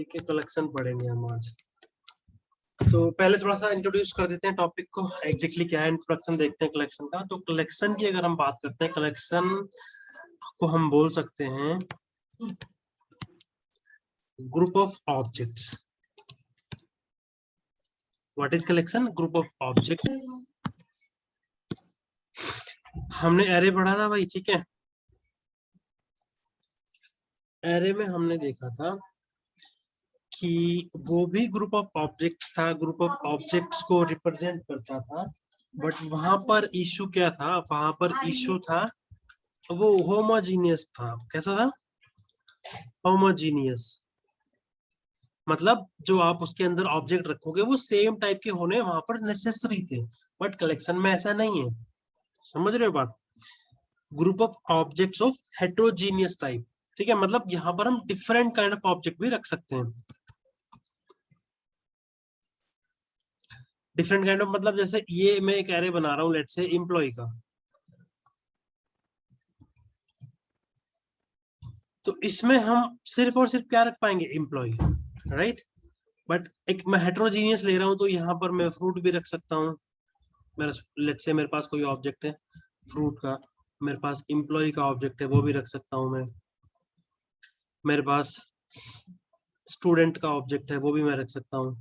ठीक है, कलेक्शन पढ़ेंगे हम आज। तो पहले थोड़ा सा इंट्रोड्यूस कर देते हैं टॉपिक को, एग्जैक्टली क्या है, इंट्रोडक्शन देखते हैं कलेक्शन का। तो कलेक्शन की अगर हम बात करते हैं, कलेक्शन को हम बोल सकते हैं group of objects. What is collection? Group of object. हमने एरे पढ़ा था भाई, ठीक है। एरे में हमने देखा था कि वो भी ग्रुप ऑफ ऑब्जेक्ट्स था, ग्रुप ऑफ ऑब्जेक्ट्स को रिप्रेजेंट करता था। बट वहां पर इशू क्या था? वहां पर इशू था वो होमोजीनियस था। कैसा था? होमोजीनियस। मतलब जो आप उसके अंदर ऑब्जेक्ट रखोगे वो सेम टाइप के होने वहां पर नेसेसरी थे, बट कलेक्शन में ऐसा नहीं है। समझ रहे हो बात? Group of objects of heterogeneous type, ठीक है। मतलब यहाँ पर हम डिफरेंट काइंड ऑफ ऑब्जेक्ट भी रख सकते हैं। डिफरेंट काइंड ऑफ मतलब जैसे ये मैं एक एरे बना रहा हूँ, लेट्स से एम्प्लॉय का। तो इसमें हम सिर्फ और सिर्फ क्या रख पाएंगे? Employ, right. बट एक मैं हेट्रोजीनियस ले रहा हूँ तो यहाँ पर मैं फ्रूट भी रख सकता हूँ। मेरा लेट्स से मेरे पास कोई ऑब्जेक्ट है फ्रूट का, मेरे पास एम्प्लॉय का ऑब्जेक्ट है, वो भी रख सकता हूँ मैं। मेरे पास स्टूडेंट का ऑब्जेक्ट है, वो भी मैं रख सकता हूँ,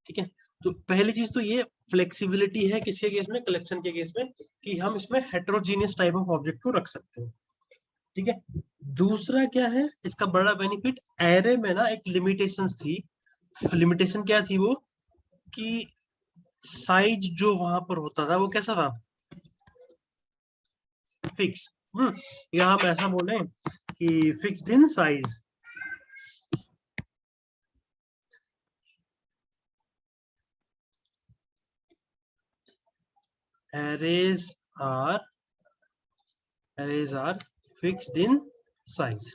ठीक है। तो पहली चीज तो ये फ्लेक्सिबिलिटी है किसके केस में? कलेक्शन के केस में, कि हम इसमें हेट्रोजीनियस टाइप ऑफ ऑब्जेक्ट को रख सकते हैं, ठीक है। दूसरा क्या है इसका बड़ा बेनिफिट? एरे में ना एक लिमिटेशंस थी। लिमिटेशन क्या थी वो? कि साइज जो वहां पर होता था वो कैसा था? फिक्स। या हम ऐसा बोले कि fixed in size. arrays are fixed in size,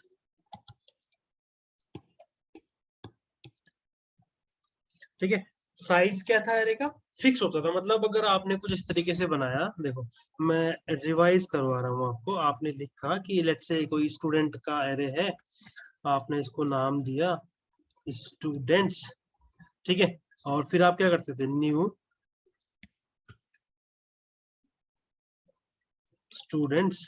ठीक है। साइज क्या था एरे का? फिक्स होता था। मतलब अगर आपने कुछ इस तरीके से बनाया, देखो मैं रिवाइज करवा रहा हूँ आपको। आपने लिखा कि लेट्स से कोई स्टूडेंट का एरे है, आपने इसको नाम दिया स्टूडेंट्स, ठीक है। और फिर आप क्या करते थे? New students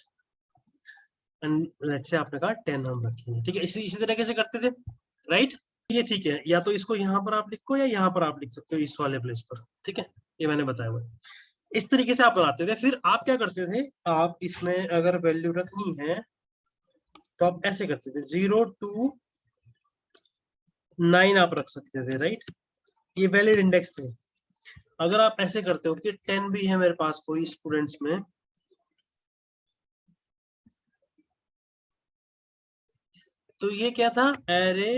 and let's say आपने कहा 10 हम रखेंगे, ठीक है। इसी तरीके से करते थे, राइट। ये ठीक है, या तो इसको यहाँ पर आप लिखो या यहाँ पर आप लिख सकते हो, इस वाले प्लेस पर, ठीक है। ये मैंने बताया हुआ है। इस तरीके से आप बताते थे। फिर आप क्या करते थे? आप इसमें अगर वैल्यू रखनी है तो आप ऐसे करते थे, 0 to 9 आप रख सकते थे, राइट। ये वैलिड इंडेक्स थे। अगर आप ऐसे करते हो कि 10 भी है मेरे पास कोई स्टूडेंट्स में, तो ये क्या था? Array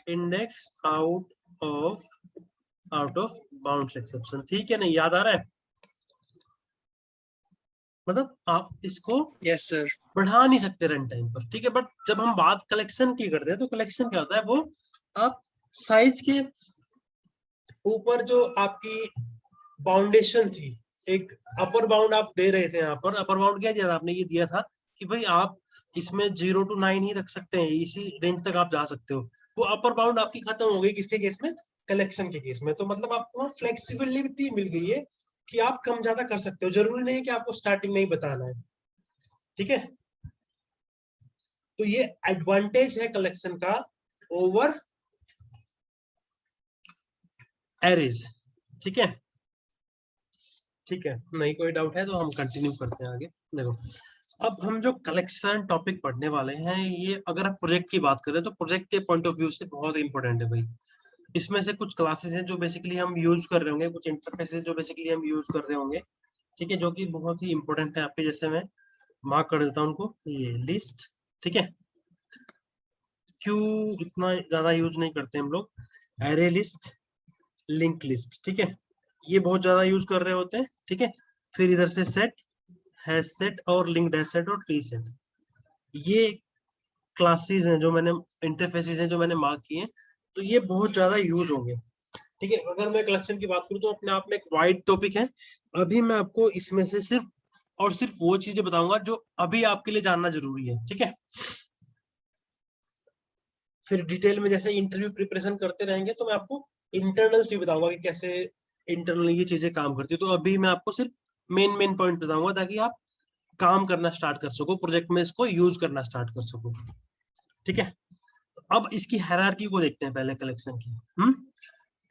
index out of bounds exception, ठीक है। नहीं याद आ रहा है? मतलब आप इसको यस सर। बढ़ा नहीं सकते रन टाइम पर, ठीक है। बट जब हम बात कलेक्शन की करते हैं तो कलेक्शन क्या होता है? वो आप साइज के ऊपर जो आपकी बाउंडेशन थी, एक अपर बाउंड आप दे रहे थे। यहाँ पर अपर बाउंड क्या दिया था आपने? ये दिया था कि भाई आप इसमें 0 to 9 ही रख सकते हैं, इसी रेंज तक आप जा सकते हो। वो अपर बाउंड आपकी खत्म हो गई किसके केस में? कलेक्शन के केस में। तो मतलब आपको फ्लेक्सिबिलिटी मिल गई है कि आप कम ज्यादा कर सकते हो, जरूरी नहीं है कि आपको स्टार्टिंग में ही बताना है, ठीक है। तो ये एडवांटेज है कलेक्शन का ओवर एरेज, ठीक है। ठीक है, नहीं कोई डाउट है तो हम कंटिन्यू करते हैं आगे। देखो अब हम जो कलेक्शन टॉपिक पढ़ने वाले हैं, ये अगर आप प्रोजेक्ट की बात करें तो प्रोजेक्ट के पॉइंट ऑफ व्यू से बहुत इंपॉर्टेंट है भाई। इसमें से कुछ क्लासेस हैं जो बेसिकली हम यूज कर रहे होंगे, कुछ इंटरफेसेस जो बेसिकली हम यूज कर रहे होंगे, ठीक है, जो कि बहुत ही इंपॉर्टेंट है आपके। जैसे मैं मार्क कर देता हूँ उनको, ये लिस्ट, ठीक है। क्यों इतना ज्यादा यूज नहीं करते हम लोग? एरे लिस्ट, लिंक लिस्ट, ठीक है, ये बहुत ज्यादा यूज कर रहे होते हैं, ठीक है। फिर इधर से सेट, हैश सेट और लिंक्ड हैश सेट और ट्री सेट, ये क्लासेस हैं जो मैंने, इंटरफेसेस हैं जो मैंने मार्क किए हैं। तो ये बहुत ज्यादा यूज होंगे, ठीक है। अगर मैं कलेक्शन की बात करूं तो अपने आप में एक वाइड टॉपिक है। अभी मैं आपको इसमें से सिर्फ और सिर्फ वो चीजें बताऊंगा जो अभी आपके लिए जानना जरूरी है, ठीक है। फिर डिटेल में जैसे इंटरव्यू प्रिपरेशन करते रहेंगे तो मैं आपको इंटरनल से बताऊंगा कि कैसे इंटरनल ये चीजें काम करती है। तो अभी मैं आपको सिर्फ मेन पॉइंट बताऊंगा ताकि आप काम करना स्टार्ट कर सको, प्रोजेक्ट में इसको यूज करना स्टार्ट कर सको। ठीक है, अब इसकी हायरार्की को देखते हैं पहले कलेक्शन की।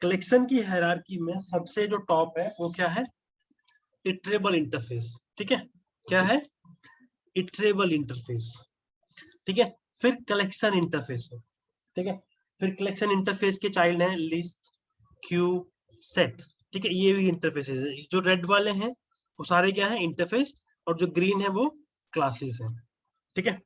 कलेक्शन की हायरार्की में सबसे जो टॉप है वो क्या है? Iterable interface. ठीक है, क्या है? Iterable interface. ठीक है, फिर कलेक्शन इंटरफेस है। ठीक है, फिर कलेक्शन इंटरफेस के चाइल्ड हैं लिस्ट, क्यू, सेट। ठीक है, ये भी इंटरफेसेस है। जो रेड वाले हैं वो सारे क्या है? इंटरफेस, और जो ग्रीन है वो क्लासेस हैं। ठीक है,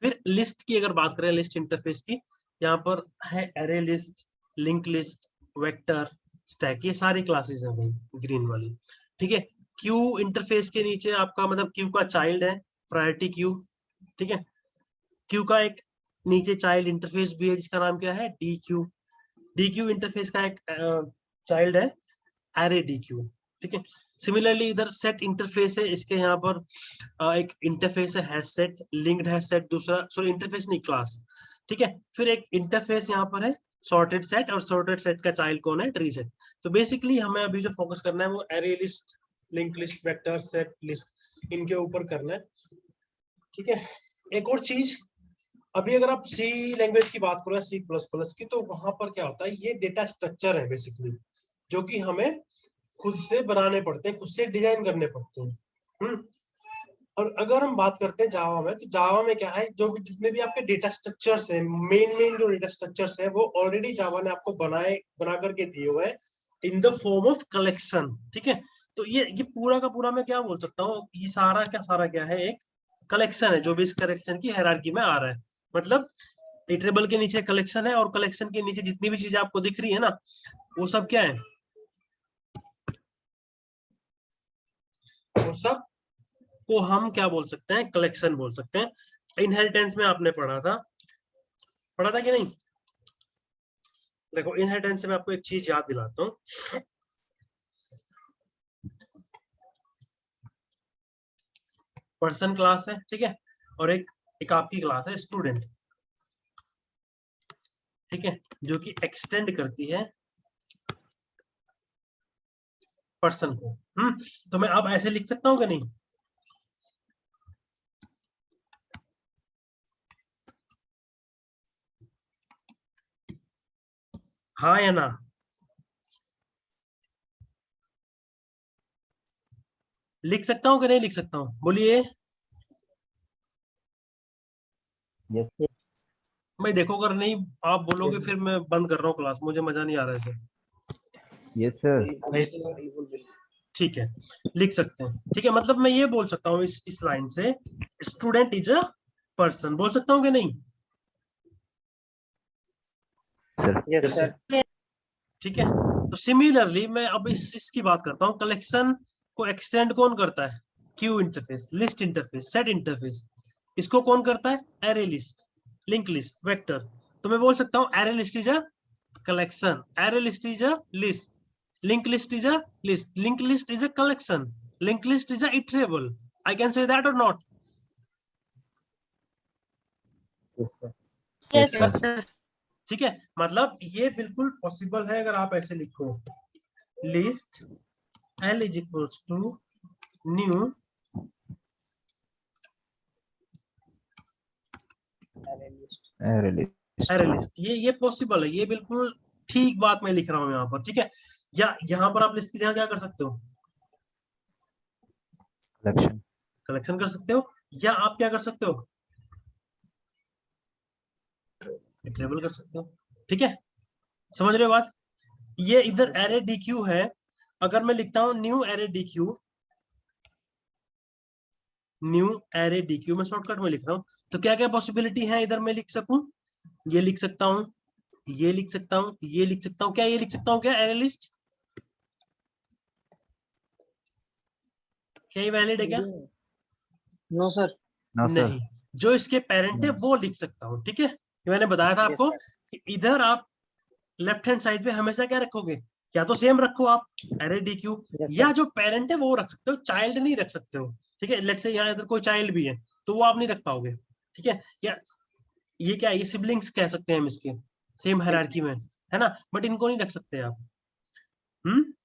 फिर लिस्ट की अगर बात करें, लिस्ट इंटरफेस की, यहाँ पर है array list, link list, vector, stack, ये सारी क्लासेस हैं भाई ग्रीन वाली। ठीक है, क्यू इंटरफेस के नीचे आपका मतलब क्यू का चाइल्ड है प्रायोरिटी क्यू। ठीक है, क्यू का एक नीचे चाइल्ड इंटरफेस भी है जिसका नाम क्या है? D Q. D Q interface का एक चाइल्ड है एरे डी क्यू। ठीक है, सिमिलरली इधर सेट इंटरफेस है, इसके यहाँ पर एक इंटरफेस है hash set, linked hash set दूसरा, सॉरी इंटरफेस नहीं क्लास। ठीक है, फिर एक इंटरफेस यहाँ पर है सॉर्टेड सेट, और सॉर्टेड सेट का चाइल्ड कौन है? Tree set. तो बेसिकली हमें अभी जो फोकस करना है वो array list, link list, vector, set, list, इनके ऊपर करना है। ठीक है, एक और चीज, अभी अगर आप सी लैंग्वेज की बात करो, सी प्लस प्लस की, तो वहां पर क्या होता है? ये डेटा स्ट्रक्चर है बेसिकली, जो कि हमें खुद से बनाने पड़ते हैं, खुद से डिजाइन करने पड़ते हैं। और अगर हम बात करते हैं जावा में, तो जावा में क्या है? जो भी जितने भी आपके डेटा स्ट्रक्चर्स हैं, मेन जो डेटा स्ट्रक्चर्स है वो ऑलरेडी जावा ने आपको बना करके दिए हुए हैं इन द फॉर्म ऑफ कलेक्शन। ठीक है, तो ये पूरा का पूरा मैं क्या बोल सकता हूँ, ये सारा क्या है? एक कलेक्शन है जो भी इस कलेक्शन की हायरार्की में आ रहा है। मतलब इटरेबल के नीचे कलेक्शन है, और कलेक्शन के नीचे जितनी भी चीजें आपको दिख रही है ना, वो सब क्या है? वो सब को हम क्या बोल सकते हैं? कलेक्शन बोल सकते हैं। इनहेरिटेंस में आपने पढ़ा था कि नहीं? देखो, इनहेरिटेंस से मैं आपको एक चीज याद दिलाता हूँ। पर्सन क्लास है, ठीक है, और एक आपकी क्लास है स्टूडेंट। ठीक है, जो कि एक्सटेंड करती है पर्सन को। तो मैं अब ऐसे लिख सकता हूँ कि नहीं? हाँ या ना? लिख सकता हूँ कि नहीं लिख सकता हूँ? बोलिए। यस मैं देखो, अगर नहीं आप बोलोगे फिर मैं बंद कर रहा हूँ क्लास, मुझे मजा नहीं आ रहा है इसे। Yes sir. ठीक है, लिख सकते हैं। ठीक है, मतलब मैं ये बोल सकता हूँ इस लाइन से, स्टूडेंट इज अ पर्सन, बोल सकता हूँ कि नहीं? Sir yes sir. ठीक है, तो सिमिलरली मैं अब इसकी बात करता हूँ। कलेक्शन को एक्सटेंड कौन करता है? Q interface, list interface, set interface. इसको कौन करता है? Array list, link list, vector. तो मैं बोल सकता हूँ array list is a collection, array list is a list, linked list is a list, linked list is a collection, linked list is a iterable. I can say that or not? Yes sir. ठीक है, मतलब ये बिल्कुल possible है अगर आप ऐसे लिखो, list l is equals to new array list। ये पॉसिबल है, ये बिल्कुल ठीक बात मैं लिख रहा हूँ यहाँ पर। ठीक है, या यहाँ पर आप लिस्ट की जगह क्या कर सकते हो? कलेक्शन कर सकते हो, या आप क्या कर सकते हो? टेबल कर सकते हो। ठीक है, समझ रहे हो बात? ये इधर एरे डी क्यू है, अगर मैं लिखता हूं new array D Q, new array D Q, मैं शॉर्टकट में लिख रहा हूं, तो क्या क्या पॉसिबिलिटी है इधर मैं लिख सकूं? ये लिख सकता हूं, ये लिख सकता हूं, ये लिख सकता हूं, क्या ये लिख सकता हूं? क्या एरे लिस्ट, क्या ये वैलिड है क्या? No sir. नहीं, जो इसके पेरेंट है वो लिख सकता हूं। ठीक है, मैंने बताया था आपको कि इधर आप लेफ्ट हैंड साइड पे हमेशा क्या रखोगे? या तो सेम रखो आप एरे डी क्यू, या जो पेरेंट है वो रख सकते हो, चाइल्ड नहीं रख सकते हो। ठीक है, लेट्स से यहाँ इधर कोई चाइल्ड भी है तो वो आप नहीं रख पाओगे। ठीक है, या ये क्या है, ये सिबलिंग्स कह सकते हैं हम इसके, सेम हायरार्की में, है ना, बट इनको नहीं रख सकते आप।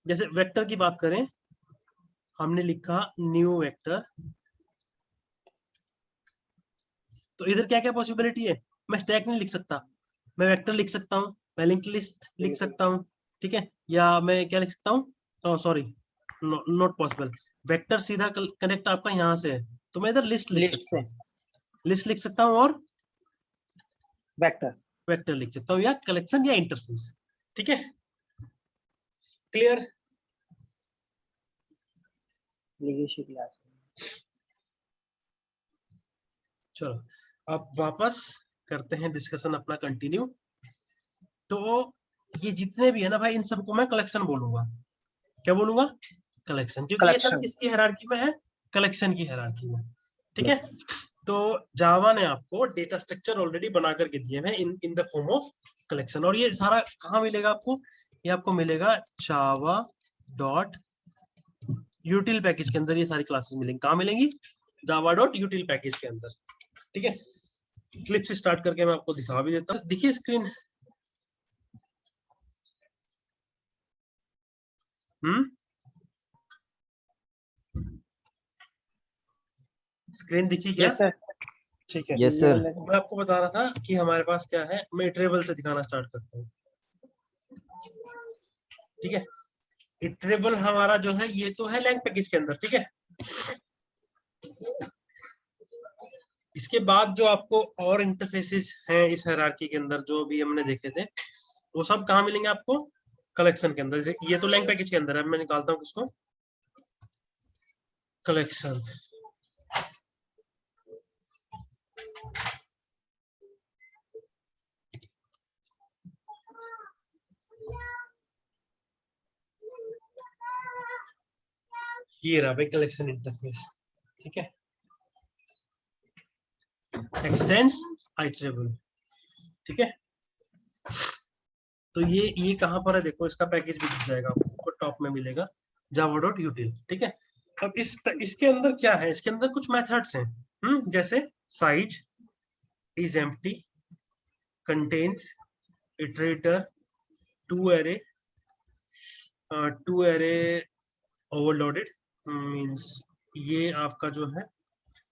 जैसे वेक्टर की बात करें, हमने लिखा न्यू वेक्टर, तो इधर क्या क्या पॉसिबिलिटी है, मैं स्टैक नहीं लिख सकता, मैं वेक्टर लिख सकता हूँ, मैं लिंक लिस्ट लिख सकता हूँ, ठीक है, या मैं क्या लिख सकता हूँ, सॉरी नॉट पॉसिबल, वेक्टर सीधा कनेक्ट आपका यहाँ से है, तो मैं इधर लिस्ट लिख लिस्ट सकता से हूँ, लिस्ट लिख सकता हूँ और वेक्टर वेक्टर लिख सकता हूँ, या कलेक्शन या इंटरफेस, ठीक है, क्लियर। Legacy class. चलो अब वापस करते हैं डिस्कशन अपना कंटिन्यू। तो ये जितने भी है ना भाई, इन सबको मैं कलेक्शन बोलूंगा, क्या बोलूंगा, कलेक्शन, क्योंकि ये सब कलेक्शन किसकी हायरार्की में है, कलेक्शन की हायरार्की में, ठीक है। तो जावा ने आपको डेटा स्ट्रक्चर ऑलरेडी बना करके दिए हैं in in the form of collection, और ये सारा कहाँ मिलेगा आपको, ये आपको मिलेगा जावा डॉट यूटिल पैकेज के अंदर, ये सारी क्लासेस मिलेंगी, कहाँ मिलेंगी, जावा डॉट यूटिल पैकेज के अंदर, ठीक है। क्लिप से स्टार्ट करके मैं आपको दिखा भी देता हूँ, देखिए स्क्रीन, स्क्रीन दिखी क्या, यस सर। ठीक है। Yes sir. मैं आपको बता रहा था कि हमारे पास क्या है, मैं इटरेबल से दिखाना स्टार्ट करता हूँ, ठीक है। इटरेबल हमारा जो है ये तो है लैंग पैकेज के अंदर, ठीक है। इसके बाद जो आपको और इंटरफेसेस हैं इस हायरार्की के अंदर जो भी हमने देखे थे, वो सब कहाँ मिलेंगे आपको, कलेक्शन के अंदर। ये तो लैंग पैकेज के अंदर है, मैं निकालता हूँ किसको, कलेक्शन, ये रहा भाई कलेक्शन इंटरफेस, ठीक है, एक्सटेंड्स आइटरेबल, ठीक है। तो ये कहाँ पर है, देखो इसका पैकेज भी दिख जाएगा आपको, टॉप में मिलेगा जावा डॉट यूटिल, ठीक है। अब इसके अंदर क्या है, इसके अंदर कुछ मेथड्स हैं, जैसे size is empty, contains, iterator, to array, overloaded, means ये आपका जो है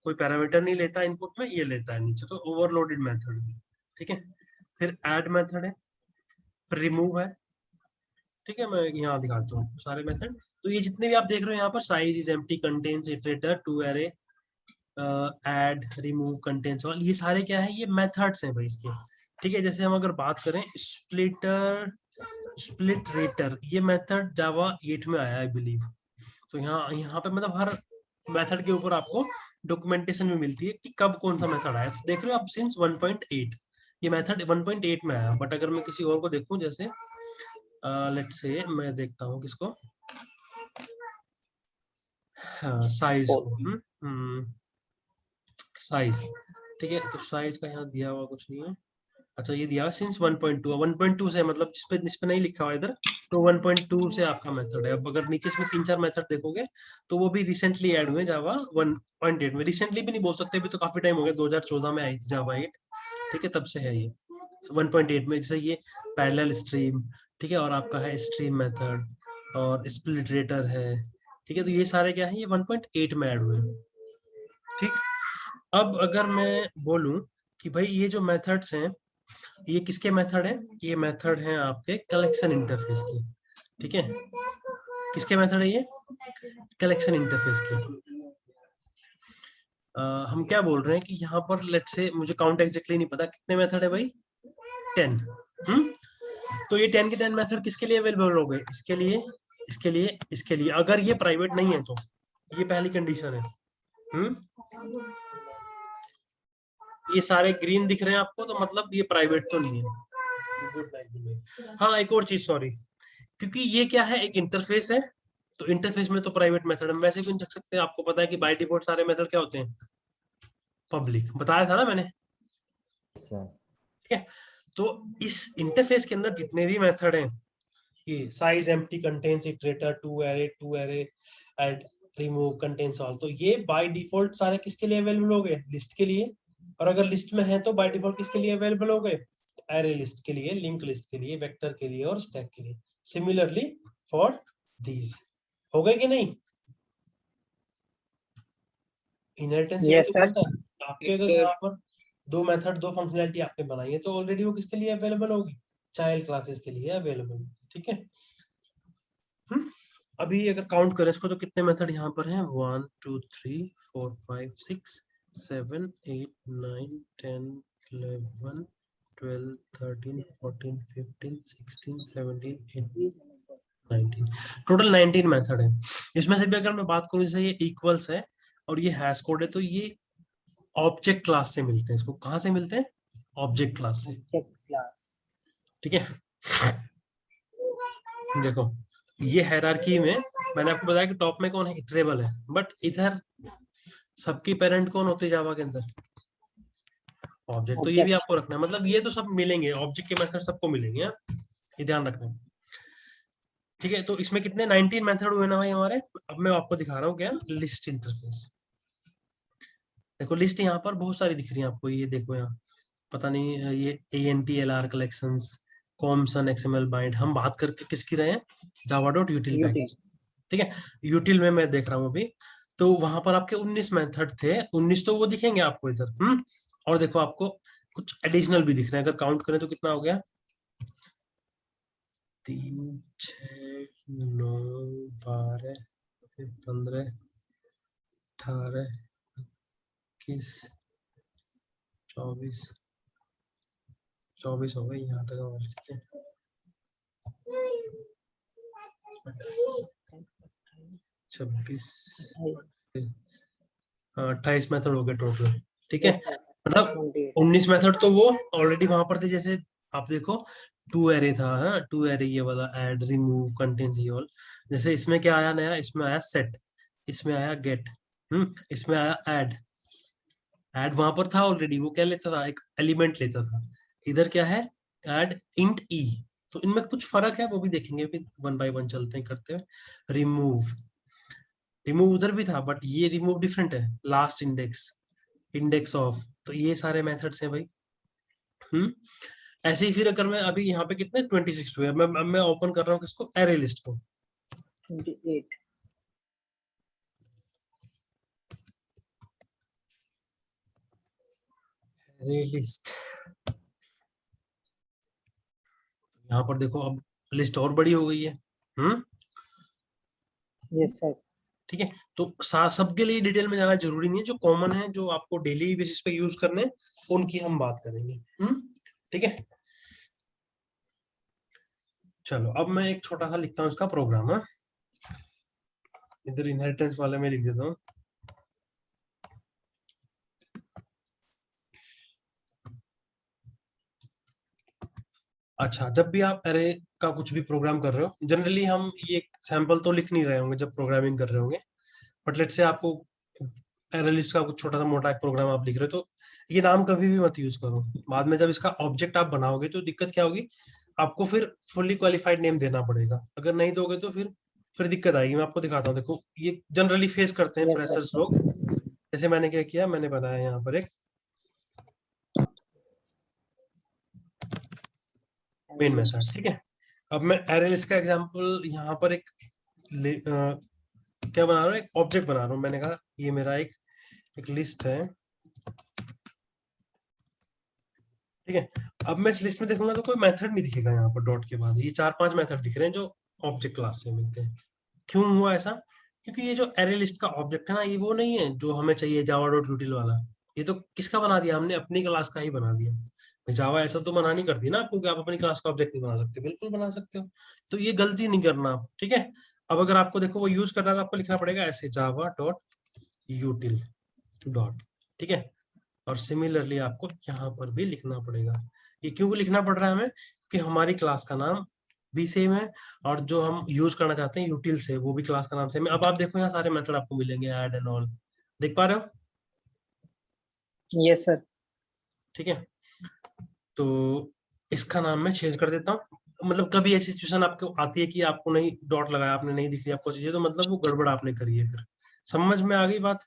कोई पैरामीटर नहीं लेता इनपुट में, ये लेता है नीचे, तो ओवरलोडेड मेथड, ठीक है। फिर ऐड मेथड है, फिर रिमूव है, ठीक है। मैं यहाँ दिखाता हूँ सारे मेथड, तो ये जितने भी आप देख रहे हो यहाँ पर, size is empty, contains, iterator, to array, add, remove, contains, all, ये सारे क्या है, ये मेथड्स हैं भाई इसके, ठीक है। जैसे हम अगर बात करें स्प्लिटर, स्प्लिट रेटर, ये मेथड जावा 8 में आया आई बिलीव, तो यहाँ यहाँ पे मतलब हर मेथड के ऊपर आपको डॉक्यूमेंटेशन में मिलती है कि कब कौन सा मेथड आया, तो देख रहे हो आप सिंस 1.8 ये मेथड 1.8 में आया, बट अगर मैं किसी और को देखूं, जैसे लेट्स से मैं देखता हूँ किसको, साइज को, साइज, ठीक है, तो साइज का यहाँ दिया हुआ कुछ नहीं है, अच्छा ये दिया हुआ सिंस 1.2, 1.2 से मतलब जिस पे नहीं लिखा हुआ इधर, तो 1.2 से आपका मेथड है। अब अगर नीचे इसमें 3-4 मेथड देखोगे तो वो भी रिसेंटली ऐड हुए जावा 1.8 में, रिसेंटली भी नहीं बोल सकते, अभी तो काफी टाइम हो गया, 2014 में आई थी जावा 8, ठीक है, तब से है ये 1.8 में। जैसे ये पैरेलल स्ट्रीम, ठीक है, और आपका है स्ट्रीम मेथड, और स्प्लिटरेटर है, ठीक है, तो ये सारे क्या है, ये 1.8 में ऐड हुए, ठीक। अब अगर मैं बोलूं कि भाई ये जो मेथड्स हैं, ये किसके मेथड है, ये मेथड है आपके कलेक्शन इंटरफेस की, ठीक है। किसके मेथड है ये, कलेक्शन इंटरफेस की। हम क्या बोल रहे हैं कि यहाँ पर लेट्स से, मुझे काउंट एग्जैक्टली नहीं पता कितने मेथड है भाई, 10, तो ये 10 के 10 मेथड किसके लिए अवेलेबल हो गए, इसके लिए, इसके लिए, इसके लिए, अगर ये प्राइवेट नहीं है तो, ये पहली कंडीशन है। ये सारे ग्रीन दिख रहे हैं आपको, तो मतलब ये प्राइवेट तो नहीं है। हाँ एक और चीज, सॉरी, क्योंकि ये क्या है, एक इंटरफेस है, तो इंटरफेस में तो प्राइवेट मेथड हम वैसे भी नहीं रख सकते, आपको पता है कि बाय डिफॉल्ट सारे मेथड क्या होते हैं, पब्लिक, बताया था ना मैंने, सर। ठीक है। तो इस इंटरफेस के अंदर जितने भी मेथड हैं, ये size, empty, contains, iterator, to array, add, remove, contains, all, तो ये बाय डिफॉल्ट सारे किसके लिए अवेलेबल हो गए, लिस्ट के लिए, और अगर लिस्ट में है तो बाय डिफॉल्ट किसके लिए अवेलेबल हो गए, एरे लिस्ट के लिए, लिंक लिस्ट के लिए, वेक्टर के लिए और स्टैक के लिए। सिमिलरली फॉर दीज, हो गए कि नहीं? इनहेरिटेंस यही Yes, तो sir. बोलता है आपके, अगर यहाँ पर दो मेथड, दो फंक्शनैलिटी आपने बनाई है तो ऑलरेडी वो किसके लिए अवेलेबल होगी, चाइल्ड क्लासेस के लिए अवेलेबल होगी, ठीक है। अभी अगर काउंट करें इसको तो कितने मेथड यहाँ पर हैं, 1 2 3 4 5 6 7 8 9 10 11 12 13 14 15 16 17 18 19, टोटल 19 मेथड है। इसमें से भी अगर मैं बात करूं, जैसे ये इक्वल्स है और ये हैश कोड है, तो ये ऑब्जेक्ट क्लास से मिलते हैं। इसको कहां से मिलते हैं, ऑब्जेक्ट क्लास से, Object class. ठीक है। देखो ये हायरार्की में मैंने आपको बताया कि टॉप में कौन है, इटरेबल है, बट इधर सबकी पेरेंट कौन होती है जावा के अंदर, ऑब्जेक्ट। तो ये भी Object. आपको रखना है, मतलब ये तो सब मिलेंगे, ऑब्जेक्ट के मेथड सबको मिलेंगे, ये ध्यान रखना, ठीक है। तो इसमें कितने 19 मेथड हुए ना भाई हमारे। अब मैं आपको दिखा रहा हूँ क्या, लिस्ट इंटरफेस। देखो लिस्ट यहाँ पर बहुत सारी दिख रही है आपको, ये देखो यहाँ, पता नहीं ये ANTLR कलेक्शंस, कॉमसन XML बाइंड, हम बात करके किसकी रहे हैं, java.util Util. पैकेज, ठीक है। यूटिल में मैं देख रहा हूँ अभी, तो वहां पर आपके 19 मेथड थे, 19 तो वो दिखेंगे आपको इधर, और देखो आपको कुछ एडिशनल भी दिख रहे हैं, अगर काउंट करें तो कितना हो गया, 3 6 9 12 15 18 21 24 24 हो गए यहाँ तक हमारे, ठीक है। 26 28 मेथड हो गए टोटल, ठीक है। Yes, sir. मतलब 28. 19 मेथड तो वो ऑलरेडी वहां पर थे, जैसे आप देखो टू एरे था, हाँ टू एरे ये वाला, ऐड रिमूव कंटेंट्स ये ऑल। जैसे इसमें क्या आया नया, इसमें आया सेट, इसमें आया गेट, इसमें आया ऐड। ऐड वहां पर था ऑलरेडी, वो क्या लेता था, एक एलिमेंट लेता था। इधर क्या है, ऐड इंट ई। तो इनमें कुछ फर्क है, वो भी देखेंगे, फिर वन बाय वन चलते हैं करते हैं। रिमूव, रिमूव उधर भी था, बट ये रिमूव डिफरेंट है, लास्ट इंडेक्स, इंडेक्स ऑफ, तो ये सारे मेथड्स हैं भाई। ऐसे ही फिर अगर मैं अभी यहाँ पे कितने 26 हुए, मैं ओपन कर रहा हूँ किसको, एरे लिस्ट को। 28. एरे लिस्ट, यहाँ पर देखो अब लिस्ट और बड़ी हो गई है, Yes, sir. ठीक है। तो सबके लिए डिटेल में जाना जरूरी नहीं है, जो कॉमन है, जो आपको डेली बेसिस पे यूज करने, उनकी हम बात करेंगे, ठीक है। चलो अब मैं एक छोटा सा लिखता हूँ इसका प्रोग्राम, इधर इनहेरिटेंस वाले में लिख देता हूँ। अच्छा, जब भी आप एरे का कुछ भी प्रोग्राम कर रहे हो, जनरली हम ये सैंपल तो लिख नहीं रहे होंगे जब प्रोग्रामिंग कर रहे होंगे, बट लेट्स से आपको एरे लिस्ट का कुछ छोटा सा मोटा एक प्रोग्राम आप लिख रहे हो, तो ये नाम कभी भी मत यूज करो। बाद में जब इसका ऑब्जेक्ट आप बनाओगे तो दिक्कत क्या होगी, आपको फिर फुल्ली क्वालिफाइड नेम देना पड़ेगा, अगर नहीं दोगे तो फिर दिक्कत आएगी। मैं आपको दिखाता हूँ, देखो ये जनरली फेस करते हैं Yes, sir. फ्रेशर्स लोग। जैसे मैंने क्या किया, मैंने बनाया यहाँ पर एक मेन मेथड, ठीक है। अब मैं एरे लिस्ट का एग्जांपल यहाँ पर एक क्या बना रहा हूँ, एक ऑब्जेक्ट बना रहा हूँ। मैंने कहा ये मेरा एक लिस्ट है, ठीक है। अब मैं इस लिस्ट में देखूंगा तो कोई मेथड नहीं दिखेगा यहाँ पर डॉट के बाद, ये 4-5 मेथड दिख रहे हैं जो ऑब्जेक्ट क्लास से मिलते हैं। क्यों हुआ ऐसा, क्योंकि ये जो एरे लिस्ट का ऑब्जेक्ट है ना, ये वो नहीं है जो हमें चाहिए java.util वाला। ये तो किसका बना दिया हमने, अपनी क्लास का ही बना दिया। जावा ऐसा तो मना नहीं करती ना आपको कि आप अपनी क्लास का ऑब्जेक्ट नहीं बना सकते, बिल्कुल बना सकते हो। तो ये गलती नहीं करना आप, ठीक है। अब अगर आपको देखो वो यूज करना है तो आपको लिखना पड़ेगा ऐसे, java.util डॉट, ठीक है। और सिमिलरली आपको यहाँ पर भी लिखना पड़ेगा। ये क्यों लिखना पड़ रहा है हमें, क्योंकि हमारी क्लास का नाम भी सेम है, और जो हम यूज करना चाहते हैं यूटिल से, वो भी क्लास का नाम सेम है। अब आप देखो यहाँ सारे मेथड आपको मिलेंगे, ऐड एंड ऑल, देख पा रहे हो, Yes, sir. ठीक है। तो इसका नाम मैं चेंज कर देता हूँ। मतलब कभी ऐसी सिचुएशन आपको आती है कि आपको नहीं डॉट लगाया आपने, नहीं दिख रही आपको चीजें, तो मतलब वो गड़बड़ आपने करी है, फिर समझ में आ गई बात।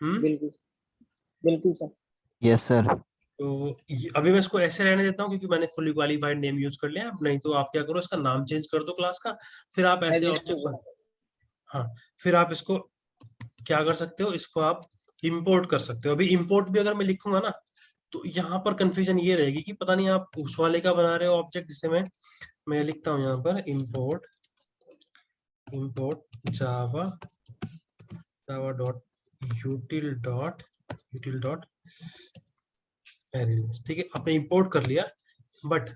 बिल्कुल बिल्कुल सर। Yes sir. तो अभी मैं इसको ऐसे रहने देता हूँ क्योंकि मैंने फुली क्वालिफाइड नेम यूज कर लिया। नहीं तो आप क्या करो, इसका नाम चेंज कर दो क्लास का, फिर आप ऐसे एडिट ऑब्जेक्ट होगा। बन, हाँ, फिर आप इसको क्या कर सकते हो, इसको आप इंपोर्ट कर सकते हो। अभी इंपोर्ट भी अगर मैं लिखूंगा ना तो यहाँ पर कंफ्यूजन ये रहेगी कि पता नहीं आप उस वाले का बना रहे हो ऑब्जेक्ट, जिसे मैं लिखता हूँ यहाँ पर import Java dot यूटिल dot arrays. ठीक है, आपने इंपोर्ट कर लिया, बट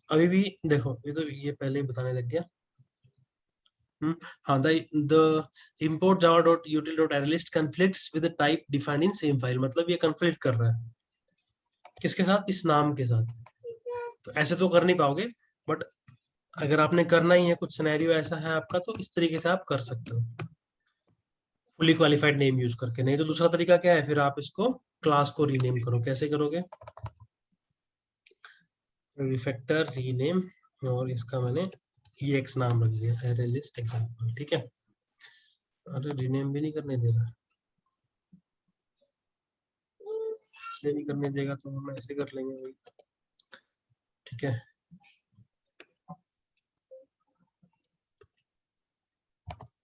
अभी भी देखो, ये पहले ही बताने लग गया। हाँ, the import java dot util dot arraylist conflicts with the type defined in same file। मतलब ये conflict कर रहा है किसके साथ, इस नाम के साथ। तो ऐसे तो कर नहीं पाओगे, बट अगर आपने करना ही है, कुछ सिनेरियो ऐसा है आपका, तो इस तरीके से आप कर सकते हो फुली क्वालिफाइड नेम यूज करके। नहीं तो दूसरा तरीका क्या है, फिर आप इसको क्लास को रीनेम करो। कैसे करोगे, रिफैक्टर रीनेम, और इसका मैंने ex नाम रख दिया, array list example। ठीक है, अरे रीनेम भी नहीं करने दे रहा, इसलिए नहीं करने देगा तो हम ऐसे कर लेंगे वही। ठीक है,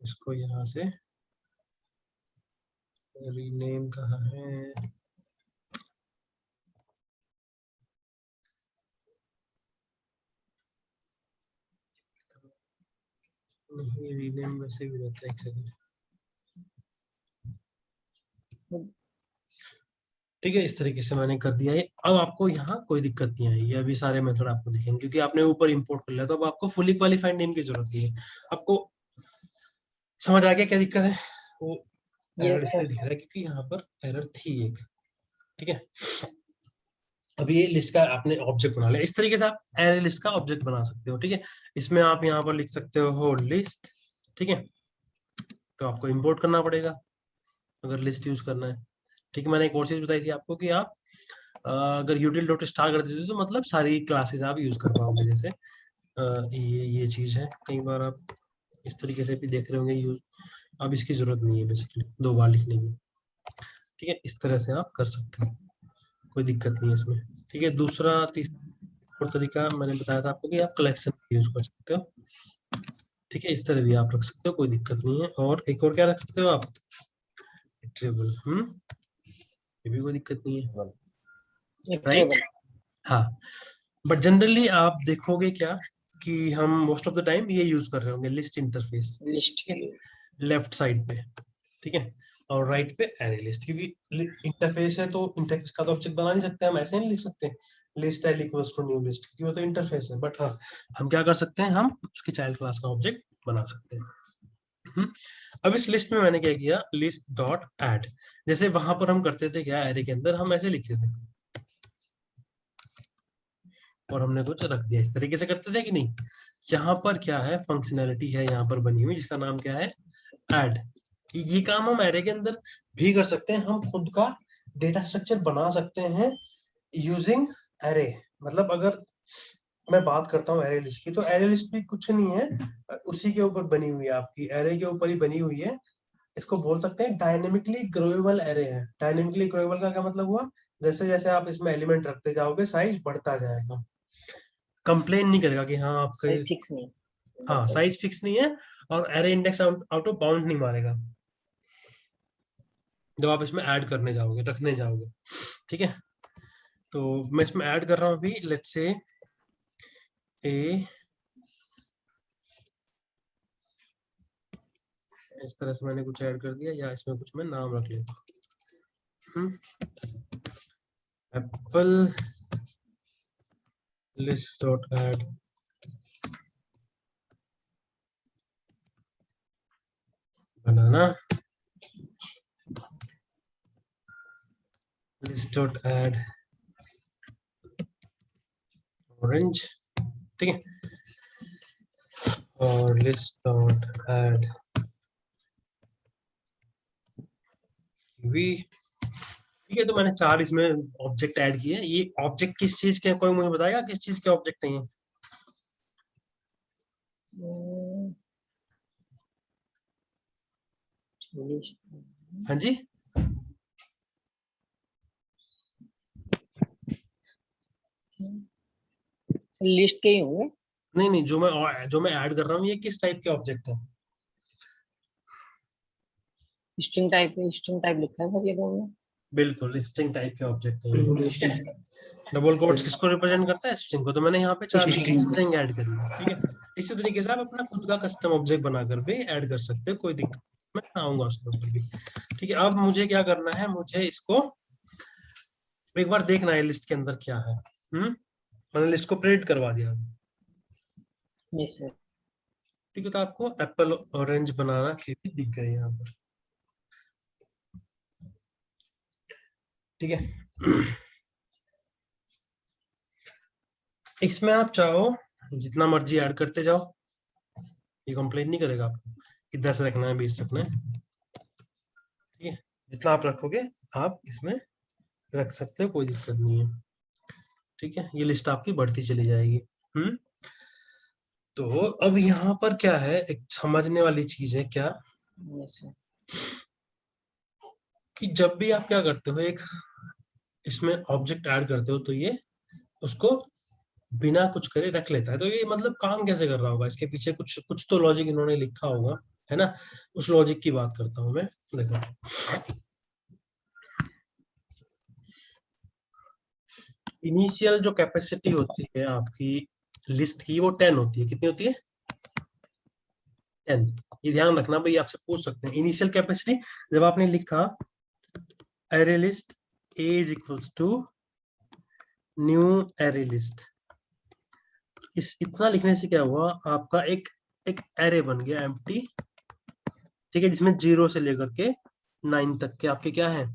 इसको यहाँ से रीनेम कहाँ है, नहीं रीनेम वैसे भी रहता है, एक सेकंड। ठीक है, इस तरीके से मैंने कर दिया है। अब आपको यहाँ कोई दिक्कत नहीं आएगी, अभी सारे मेथड आपको दिखेंगे क्योंकि आपने ऊपर इंपोर्ट कर लिया। तो अब आपको फुली क्वालिफाइड नेम की जरूरत नहीं है। आपको समझ आ गया क्या दिक्कत है, वो एरर यस इसलिए सर। दिख रहा है क्योंकि यहाँ पर एरर थी एक। ठीक है, अब ये लिस्ट का आपने ऑब्जेक्ट बना लिया। इस तरीके से आप एरे लिस्ट का ऑब्जेक्ट बना सकते हो। ठीक है, इसमें आप यहाँ पर लिख सकते हो लिस्ट। ठीक है, तो आपको इंपोर्ट करना पड़ेगा अगर लिस्ट यूज करना है। ठीक है, मैंने एक और चीज बताई थी आपको कि आप अगर यूटिल डॉट स्टार कर देते हो तो मतलब सारी क्लासेस आप यूज कर पाओगे। जैसे ये चीज है, कई बार आप इस तरीके से भी देख रहे होंगे यूज। अब इसकी जरूरत नहीं है बेसिकली 2 बार लिखने की। ठीक है, इस तरह से आप कर सकते हो, कोई दिक्कत नहीं है इसमें। ठीक है, दूसरा तीसरा और तरीका मैंने बताया था आपको कि आप कलेक्शन यूज कर सकते हो। ठीक है, इस तरह भी आप रख सकते हो, कोई दिक्कत नहीं है। और एक और क्या रख सकते हो आप, ट्रिबल, ये भी कोई दिक्कत नहीं है, एक राइट। टेबल। हाँ, बट जनरली आप देखोगे क्या कि हम मोस्ट ऑफ द टाइम ये यूज कर रहे होंगे लिस्ट इंटरफेस। लिस्ट ठीक के लिए। है, लेफ्ट साइड पे। ठीक है, और राइट पे एरे लिस्ट, क्योंकि इंटरफेस है तो इंटरफेस का तो ऑब्जेक्ट बना नहीं सकते हम, ऐसे नहीं लिख सकते list L equals to new list, क्योंकि वो तो इंटरफेस है। बट हाँ, हम क्या कर सकते हैं, हम उसकी चाइल्ड क्लास का ऑब्जेक्ट बना सकते हैं। अब इस लिस्ट में मैंने क्या किया, लिस्ट डॉट ऐड। जैसे वहां पर हम करते थे क्या, एरे के अंदर हम ऐसे लिखते थे और हमने कुछ रख दिया, इस तरीके से करते थे कि नहीं। यहाँ पर क्या है, फंक्शनैलिटी है यहाँ पर बनी हुई जिसका नाम क्या है, ऐड। ये काम हम एरे के अंदर भी कर सकते हैं, हम खुद का डेटा स्ट्रक्चर बना सकते हैं यूजिंग एरे। मतलब अगर मैं बात करता हूँ एरे लिस्ट की, तो एरे लिस्ट भी कुछ नहीं है, उसी के ऊपर बनी हुई है, आपकी एरे के ऊपर ही बनी हुई है। इसको बोल सकते हैं डायनेमिकली ग्रोएबल एरे है। डायनेमिकली ग्रोएबल का क्या मतलब हुआ, जैसे जैसे आप इसमें एलिमेंट रखते जाओगे साइज बढ़ता जाएगा, कंप्लेन नहीं करेगा कि हाँ आपके, साइज फिक्स नहीं। हाँ साइज फिक्स नहीं है, और array index out of bound नहीं मारेगा जब आप इसमें ऐड करने जाओगे, रखने जाओगे। ठीक है, तो मैं इसमें ऐड कर रहा हूँ अभी, लेट्स से ए, इस तरह से मैंने कुछ ऐड कर दिया, या इसमें कुछ मैं नाम रख लेता हूँ, एप्पल लिस्ट डॉट ऐड बनाना लिस्ट डॉट ऐड ऑरेंज। ठीक है, और लिस्ट डॉट ऐड कीवी। ठीक है, तो मैंने 4 इसमें ऑब्जेक्ट ऐड किए। ये ऑब्जेक्ट किस चीज के, कोई मुझे बताएगा किस चीज के ऑब्जेक्ट हैं ये? हाँ जी, लिस्ट के ही होंगे। नहीं नहीं, जो मैं ऐड कर रहा हूँ ये किस टाइप के ऑब्जेक्ट है? स्ट्रिंग टाइप लिखा है सर ये तो। बिल्कुल स्ट्रिंग टाइप के ऑब्जेक्ट है, ठीक है। डबल कोट्स किसको रिप्रेजेंट करता है? स्ट्रिंग को। तो मैंने यहाँ पे 4 स्ट्रिंग ऐड करी है, ठीक है। इसी तरीके से आप अपना खुद का कस्टम ऑब्जेक्ट बनाकर भी ऐड कर सकते हो, कोई दिक्कत, मैं आऊंगा उसके ऊपर भी, ठीक है। अब मुझे क्या करना है, मुझे इसको एक बार देखना है लिस्ट के अंदर क्या है। मैंने लिस्ट को प्रिंट करवा दिया, यस सर। ठीक है। तो आपको एप्पल ऑरेंज बनाना के भी दिख गए यहाँ पर, ठीक है। इसमें आप चाहो जितना मर्जी ऐड करते जाओ, ये कंप्लेन नहीं करेगा आपको कि 10 रखना है 20 रखना है, ठीक है। जितना आप रखोगे आप इसमें रख सकते हो, कोई दिक्कत नहीं है, ठीक है। ये लिस्ट आपकी बढ़ती चली जाएगी। तो अब यहाँ पर क्या है, एक समझने वाली चीज है क्या, यस सर। कि जब भी आप क्या करते हो, एक इसमें ऑब्जेक्ट ऐड करते हो तो ये उसको बिना कुछ करे रख लेता है। तो ये मतलब काम कैसे कर रहा होगा, इसके पीछे कुछ कुछ तो लॉजिक इन्होंने लिखा होगा, है ना। उस लॉजिक की बात करता हूं मैं। देखो, इनिशियल जो कैपेसिटी होती है आपकी लिस्ट की, वो 10 होती है। कितनी होती है? 10। ये ध्यान रखना भाई, आपसे पूछ सकते हैं इनिशियल कैपेसिटी। जब आपने लिखा array list A is equals to new array list, इतना लिखने से क्या हुआ, आपका एक एरे बन गया एम्प्टी, ठीक है, जिसमें 0 से लेकर के 9 तक के आपके क्या है,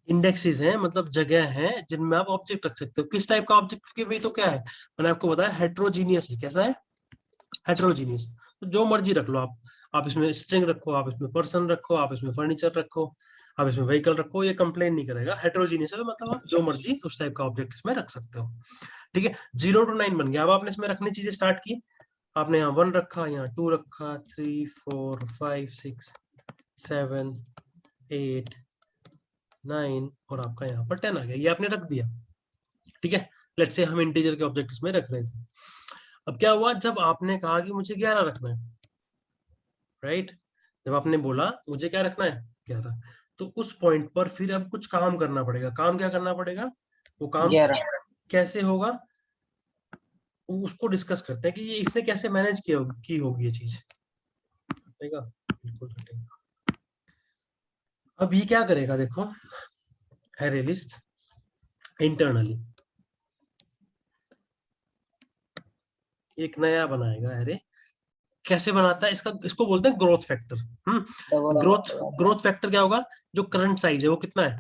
इंडेक्सेस हैं, मतलब जगह हैं जिनमें आप ऑब्जेक्ट रख सकते हो। किस टाइप का ऑब्जेक्ट? क्योंकि भाई तो क्या है, मैंने आपको बताया हेट्रोजीनियस है। कैसा है? हेट्रोजीनियस। तो जो मर्जी रख लो आप इसमें स्ट्रिंग रखो, आप इसमें पर्सन रखो, आप इसमें फर्नीचर रखो, आप इसमें व्हीकल रखो, ये कंप्लेन नहीं करेगा। हेट्रोजीनियस है तो मतलब आप जो मर्जी उस टाइप का ऑब्जेक्ट इसमें रख सकते हो, ठीक है। 0 to 9 बन गया। अब आपने इसमें रखनी चीजें स्टार्ट की, आपने यहाँ 1 रखा, यहाँ 2 रखा, 3 4 5 6 7 8 9 और आपका यहाँ पर 10 आ गया। ये आपने रख दिया, ठीक है। लेट्स से हम इंटीजर के ऑब्जेक्ट इसमें रख रहे थे। अब क्या हुआ, जब आपने कहा कि मुझे 11 रखना है, राइट, जब आपने बोला मुझे क्या रखना है 11, तो उस पॉइंट पर फिर अब कुछ काम करना पड़ेगा। काम क्या करना पड़ेगा? वो काम 11 कैसे होगा उसको डिस्कस करते हैं कि ये इसने कैसे मैनेज की होगी ये चीज, ठीक है। बिल्कुल हटेगा। अब ये क्या करेगा, देखो, एरे लिस्ट इंटरनली एक नया बनाएगा एरे। कैसे बनाता है इसको बोलते हैं ग्रोथ फैक्टर। ग्रोथ फैक्टर क्या होगा? जो करंट साइज है वो कितना है?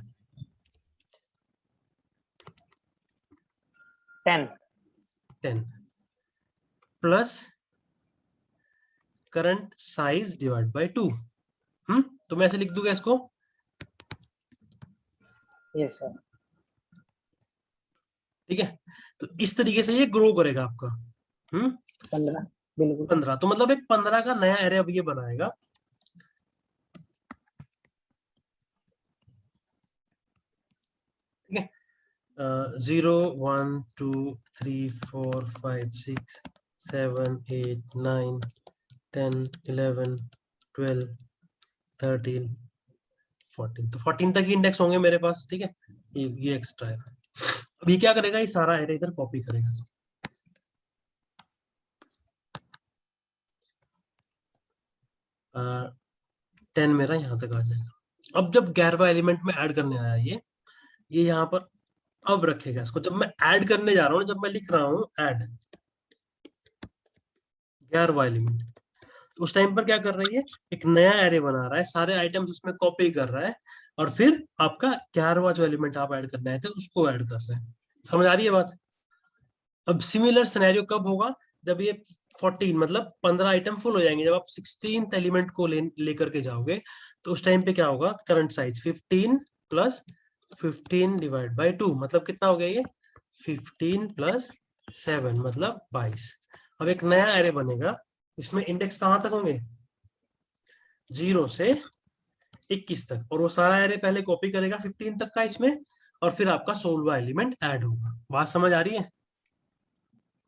10 plus current size divide by 2। तो मैं ऐसे लिख दूंगा इसको, यस सर। ठीक है। तो इस तरीके से ये ग्रो करेगा आपका 15 बिल्कुल 15। तो मतलब एक 15 का नया एरे अब ये बनाएगा, ठीक है। 0 1 2 3 4 5 6 7 8 9 10 11 12 13 14। तो 14 तक ही इंडेक्स होंगे मेरे पास, ठीक है। ये एक्स्ट्रा है। अब ये क्या करेगा, ये सारा एरे इधर कॉपी करेगा। 10 मेरा यहाँ तक आ जाएगा। अब जब 11वां एलिमेंट में ऐड करने आया ये यहाँ पर अब रखेगा इसको। जब मैं ऐड करने जा रहा हूँ, जब मैं लिख रहा हूँ ऐड 11वां एलिमेंट, तो उस टाइम पर क्या कर रही है, एक नया एरे बना रहा है, सारे आइटम्स उसमें कॉपी कर रहा है, और फिर आपका 11वां जो एलिमेंट आप ऐड करने आए थे उसको ऐड कर रहे हैं। समझ आ रही है बात? अब सिमिलर सिनेरियो कब होगा, जब ये 14 मतलब 15 आइटम फुल हो जाएंगे। जब आप 16th एलिमेंट को लेकर के जाओगे तो उस टाइम पे क्या होगा, current size 15 plus 15 divide by 2 मतलब कितना हो गया ये 15 प्लस 7 मतलब 22। अब एक नया एरे बनेगा, इसमें इंडेक्स कहां तक होंगे, 0 से 21 तक, और वो सारा एरे पहले कॉपी करेगा 15 तक का इसमें, और फिर आपका 16वां एलिमेंट ऐड होगा। बात समझ आ रही है?